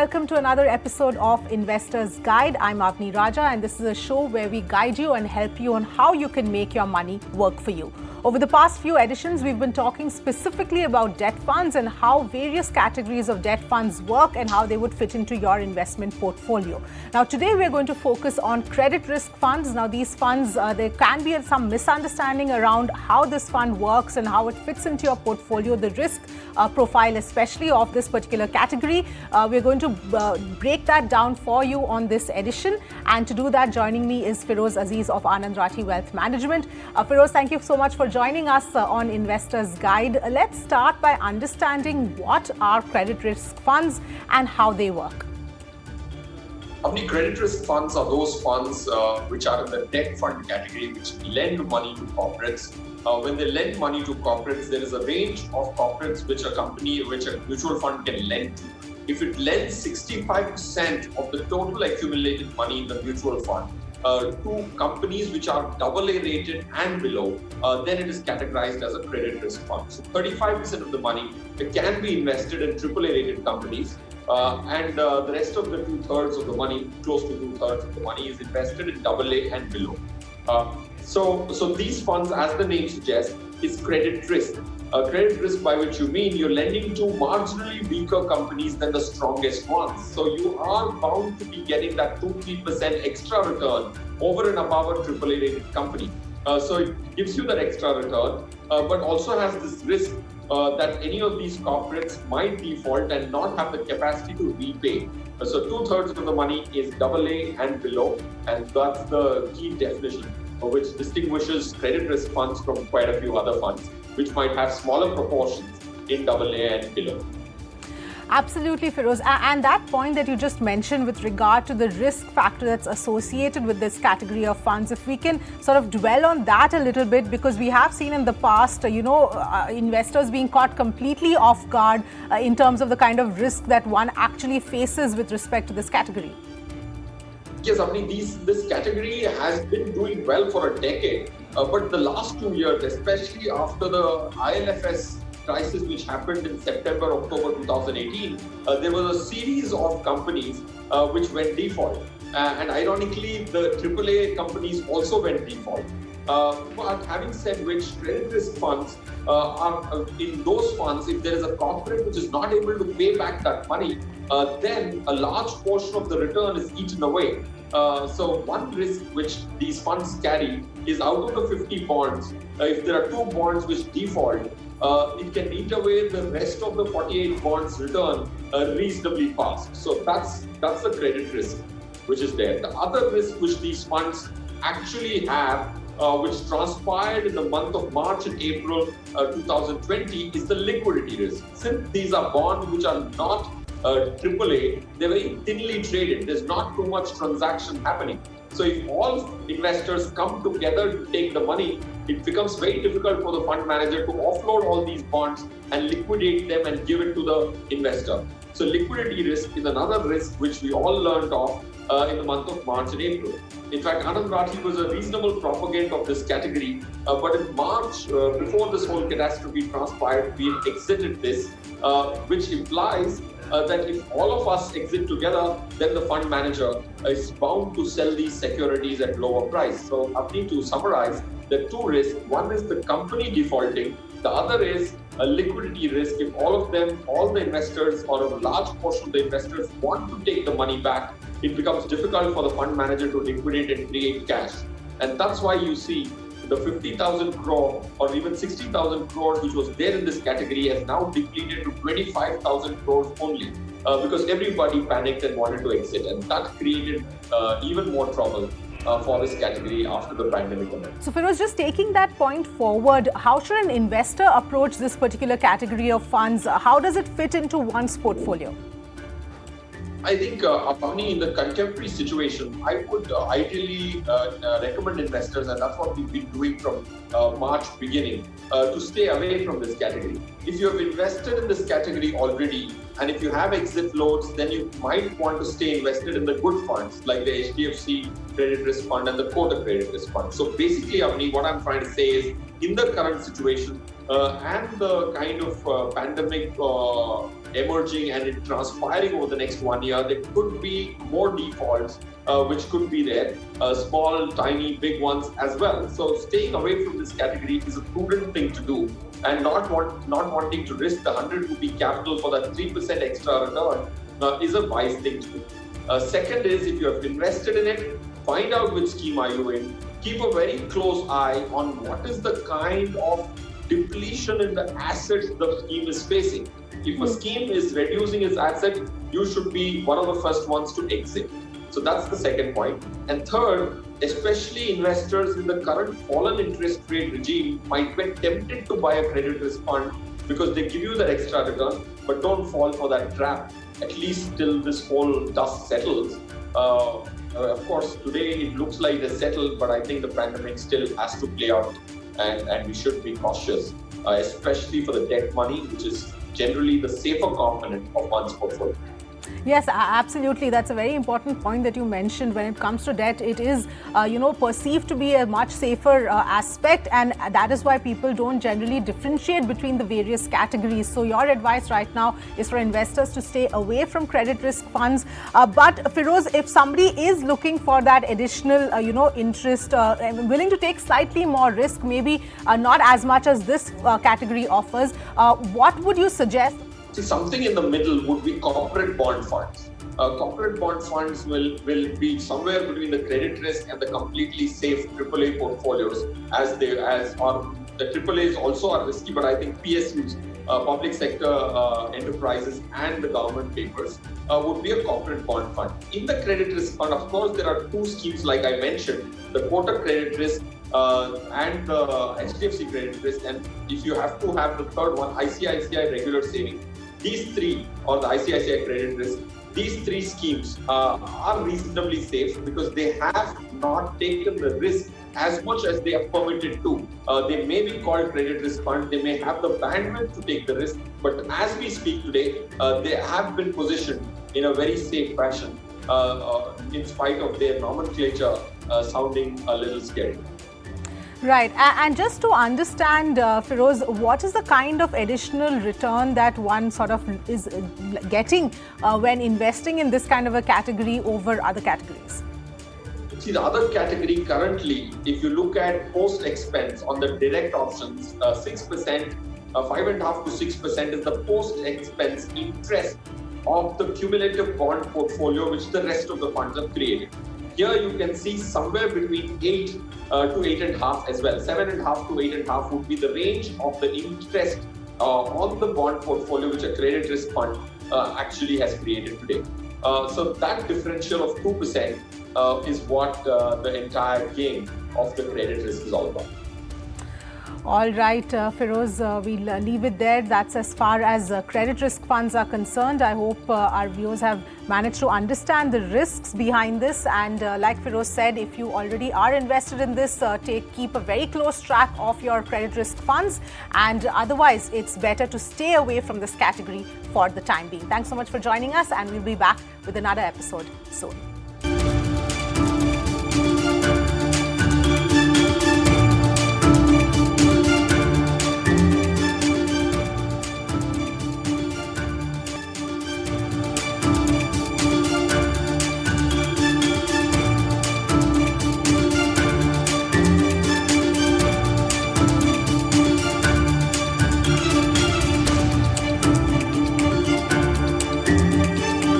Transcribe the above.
welcome to another episode of Investor's Guide. I'm Avni Raja, and this is a show where we guide you and help you on how you can make your money work for you. Over the past few editions, we've been talking specifically about debt funds and how various categories of debt funds work and how they would fit into your investment portfolio. Now, today we're going to focus on credit risk funds. Now, these funds, there can be some misunderstanding around how this fund works and how it fits into your portfolio, the risk profile especially of this particular category. We're going to break that down for you on this edition. And to do that, joining me is Feroze Azeez of Anand, Rathi Wealth Management. Feroze, thank you so much for joining us on Investor's Guide. Let's start by understanding what are credit risk funds and how they work. Avni, credit risk funds are those funds which are in the debt fund category, which lend money to corporates. When they lend money to corporates, there is a range of corporates which a mutual fund can lend to. If it lends 65% of the total accumulated money in the mutual fund to companies which are AA rated and below, then it is categorized as a credit risk fund. So 35% of the money can be invested in AAA rated companies, and the rest of the 2/3 of the money, close to 2/3 of the money, is invested in AA and below. So these funds, as the name suggests, is credit risk. Credit risk, by which you mean you're lending to marginally weaker companies than the strongest ones. So you are bound to be getting that 2-3% extra return over and above a AAA rated company. So it gives you that extra return, but also has this risk that any of these corporates might default and not have the capacity to repay. So 2/3 of the money is AA and below, and that's the key definition which distinguishes credit risk funds from quite a few other funds, which might have smaller proportions in AA and below. Absolutely, Feroze. And that point that you just mentioned with regard to the risk factor that's associated with this category of funds, if we can sort of dwell on that a little bit, because we have seen in the past, investors being caught completely off guard in terms of the kind of risk that one actually faces with respect to this category. Yes, Avni, this category has been doing well for a decade, but the last 2 years, especially after the IL&FS crisis which happened in September, October 2018, there was a series of companies which went default. And ironically, the AAA companies also went default. But having said which, credit risk funds are in those funds, if there is a corporate which is not able to pay back that money, then a large portion of the return is eaten away. So one risk which these funds carry is out of the 50 bonds, if there are 2 bonds which default, it can eat away the rest of the 48 bonds return reasonably fast. So that's the credit risk which is there. The other risk which these funds actually have, which transpired in the month of March and April 2020, is the liquidity risk. Since these are bonds which are not AAA, they're very thinly traded. There's not too much transaction happening. So if all investors come together to take the money, it becomes very difficult for the fund manager to offload all these bonds and liquidate them and give it to the investor. So liquidity risk is another risk which we all learned of in the month of March and April. In fact, Anand Rathi was a reasonable propaganda of this category, but in March, before this whole catastrophe transpired, we exited this, which implies that if all of us exit together, then the fund manager is bound to sell these securities at lower price. So I need to summarize the 2 risks. One is the company defaulting. The other is a liquidity risk. If all the investors or a large portion of the investors want to take the money back, it becomes difficult for the fund manager to liquidate and create cash. And that's why you see the 50,000 crore or even 60,000 crores which was there in this category has now depleted to 25,000 crores only, because everybody panicked and wanted to exit, and that created even more trouble for this category after the pandemic. So Feroze, just taking that point forward, how should an investor approach this particular category of funds? How does it fit into one's portfolio? I think, Avni, in the contemporary situation, I would ideally recommend investors, and that's what we've been doing from March beginning, to stay away from this category. If you have invested in this category already, and if you have exit loads, then you might want to stay invested in the good funds, like the HDFC Credit Risk Fund and the Kotak Credit Risk Fund. So basically, Avni, what I'm trying to say is, in the current situation, and the kind of pandemic emerging and it transpiring over the next 1 year, there could be more defaults which could be there, small, tiny, big ones as well. So staying away from this category is a prudent thing to do, and not wanting to risk the 100 rupee capital for that 3% extra return is a wise thing to do. Second is, if you have invested in it, find out which scheme are you in. Keep a very close eye on what is the kind of depletion in the assets the scheme is facing. If a scheme is reducing its asset, you should be one of the first ones to exit. So that's the second point. And third, especially investors in the current fallen interest rate regime might be tempted to buy a credit risk fund because they give you that extra return, but don't fall for that trap, at least till this whole dust settles. Of course, today it looks like it's settled, but I think the pandemic still has to play out, and we should be cautious, especially for the debt money, which is generally the safer component of one's portfolio. Yes, absolutely. That's a very important point that you mentioned. When it comes to debt, it is, perceived to be a much safer aspect, and that is why people don't generally differentiate between the various categories. So your advice right now is for investors to stay away from credit risk funds. But Feroze, if somebody is looking for that additional, interest, willing to take slightly more risk, maybe not as much as this category offers, what would you suggest? See, something in the middle would be corporate bond funds. Corporate bond funds will be somewhere between the credit risk and the completely safe AAA portfolios, as the AAAs also are risky, but I think PSUs, public sector enterprises, and the government papers would be a corporate bond fund. In the credit risk fund, of course, there are two schemes like I mentioned, the Kotak credit risk and the HDFC credit risk, and if you have to have the third one, ICICI regular savings. These three, or the ICICI credit risk, these three schemes are reasonably safe because they have not taken the risk as much as they are permitted to. They may be called credit risk funds, they may have the bandwidth to take the risk, but as we speak today, they have been positioned in a very safe fashion in spite of their nomenclature sounding a little scary. Right. And just to understand, Feroze, what is the kind of additional return that one sort of is getting when investing in this kind of a category over other categories? See, the other category currently, if you look at post-expense on the direct options, 6%, 5.5% to 6% is the post-expense interest of the cumulative bond portfolio which the rest of the funds have created. Here you can see somewhere between 8 to 8.5 as well. 7.5 to 8.5 would be the range of the interest on the bond portfolio which a credit risk fund actually has created today. So that differential of 2% is what the entire game of the credit risk is all about. All right, Feroze, we'll leave it there. That's as far as credit risk funds are concerned. I hope our viewers have managed to understand the risks behind this. And like Feroze said, if you already are invested in this, keep a very close track of your credit risk funds. And otherwise, it's better to stay away from this category for the time being. Thanks so much for joining us, and we'll be back with another episode soon.